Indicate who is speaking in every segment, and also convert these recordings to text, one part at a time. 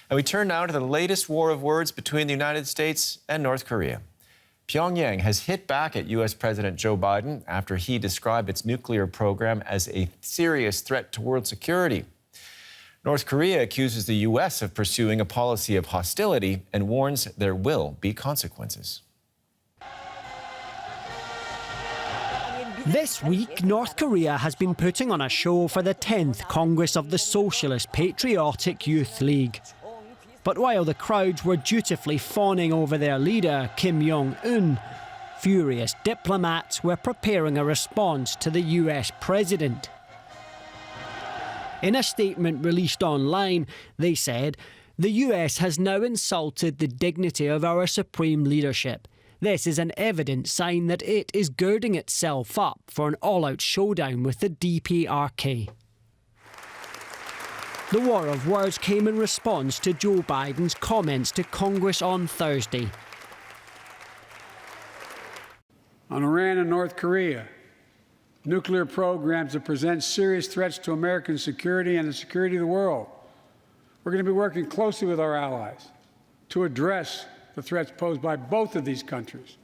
Speaker 1: And we turn now to the latest war of words between the United States and North Korea. Pyongyang has hit back at U.S. President Joe Biden after he described its nuclear program as a serious threat to world security. North Korea accuses the U.S. of pursuing a policy of hostility and warns there will be consequences.
Speaker 2: This week, North Korea has been putting on a show for the 10th Congress of the Socialist Patriotic Youth League. But while the crowds were dutifully fawning over their leader, Kim Jong Un, furious diplomats were preparing a response to the US president. In a statement released online, they said, "The US has now insulted the dignity of our supreme leadership. This is an evident sign that it is girding itself up for an all-out showdown with the DPRK." The war of words came in response to Joe Biden's comments to Congress on Thursday.
Speaker 3: On Iran and North Korea, nuclear programs that present serious threats to American security and the security of the world. We're going to be working closely with our allies to address the threats posed by both of these countries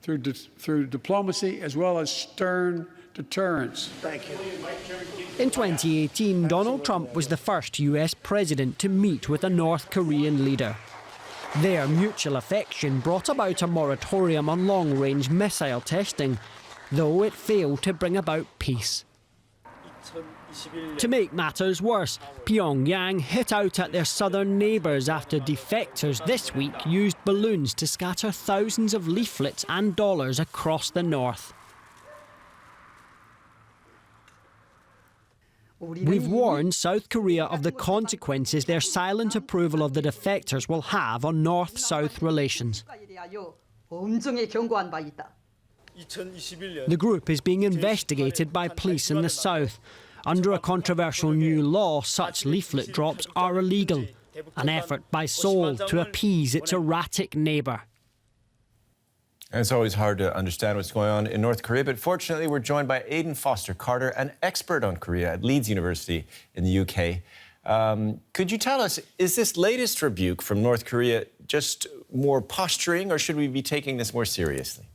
Speaker 3: through diplomacy as well as stern deterrence.
Speaker 4: Thank you.
Speaker 2: In 2018, Donald Trump was the first US president to meet with a North Korean leader. Their mutual affection brought about a moratorium on long-range missile testing, though it failed to bring about peace. To make matters worse, Pyongyang hit out at their southern neighbours after defectors this week used balloons to scatter thousands of leaflets and dollars across the north. We've warned South Korea of the consequences their silent approval of the defectors will have on North-South relations. The group is being investigated by police in the south. Under a controversial new law, such leaflet drops are illegal, an effort by Seoul to appease its erratic neighbour.
Speaker 1: And it's always hard to understand what's going on in North Korea, but fortunately we're joined by Aidan Foster-Carter, an expert on Korea at Leeds University in the UK. Could you tell us, is this latest rebuke from North Korea just more posturing, or should we be taking this more seriously?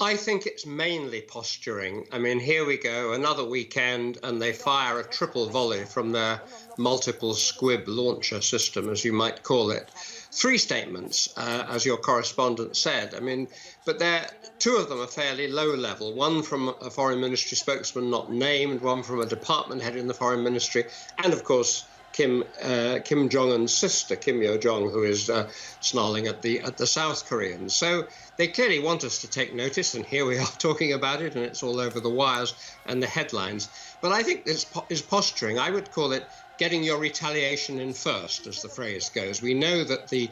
Speaker 5: I think it's mainly posturing. I mean, here we go, another weekend, and they fire a triple volley from their multiple squib launcher system, as you might call it. 3 statements, as your correspondent said. I mean, but two of them are fairly low level. One from a foreign ministry spokesman not named, one from a department head in the foreign ministry, and of course Kim Jong Un's sister, Kim Yo-jong, who is snarling at the South Koreans. So they clearly want us to take notice, and here we are talking about it, and it's all over the wires and the headlines. But I think this is posturing. I would call it getting your retaliation in first, as the phrase goes. We know that the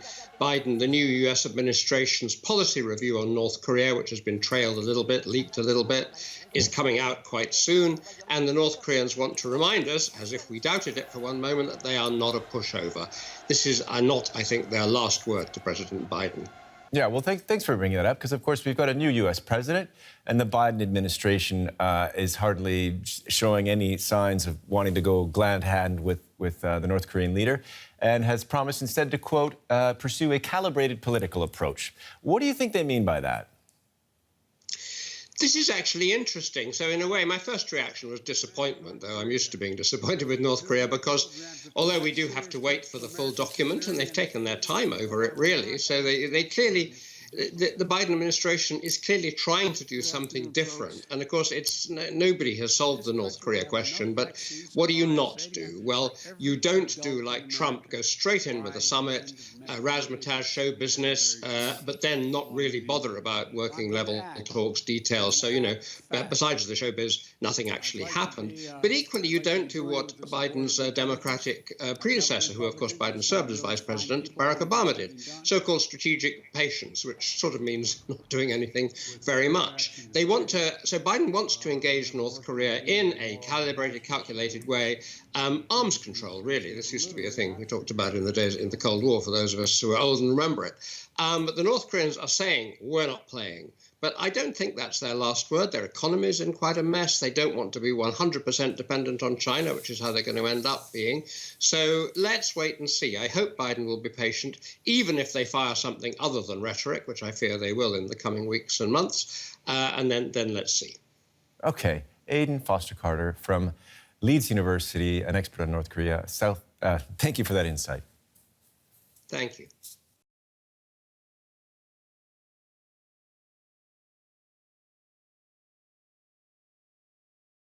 Speaker 5: new US administration's policy review on North Korea, which has been trailed a little bit, leaked a little bit, is coming out quite soon. And the North Koreans want to remind us, as if we doubted it for one moment, that they are not a pushover. This is not, I think, their last word to President Biden.
Speaker 1: Yeah, well, thanks for bringing that up, because, of course, we've got a new U.S. president, and the Biden administration is hardly showing any signs of wanting to go hand-in-hand with the North Korean leader, and has promised instead to, quote, pursue a calibrated political approach. What do you think they mean by that?
Speaker 5: This is actually interesting. So in a way, my first reaction was disappointment, though I'm used to being disappointed with North Korea, because although we do have to wait for the full document, and they've taken their time over it, really, so they clearly... The Biden administration is clearly trying to do something different. And of course, nobody has solved the North Korea question. But what do you not do? Well, you don't do like Trump, go straight in with a summit, razzmatazz show business, but then not really bother about working level talks, details. So, you know, besides the showbiz, nothing actually happened. But equally, you don't do what Biden's Democratic predecessor, who, of course, Biden served as vice president, Barack Obama did, so-called strategic patience, which sort of means not doing anything very much. So Biden wants to engage North Korea in a calibrated, calculated way. Arms control, really. This used to be a thing we talked about in the Cold War, for those of us who are old and remember it. But the North Koreans are saying, we're not playing. But I don't think that's their last word. Their economy is in quite a mess. They don't want to be 100% dependent on China, which is how they're going to end up being. So let's wait and see. I hope Biden will be patient, even if they fire something other than rhetoric, which I fear they will in the coming weeks and months. And then let's see.
Speaker 1: Okay. Aidan Foster Carter from Leeds University, an expert on North Korea. Thank you for that insight.
Speaker 5: Thank you.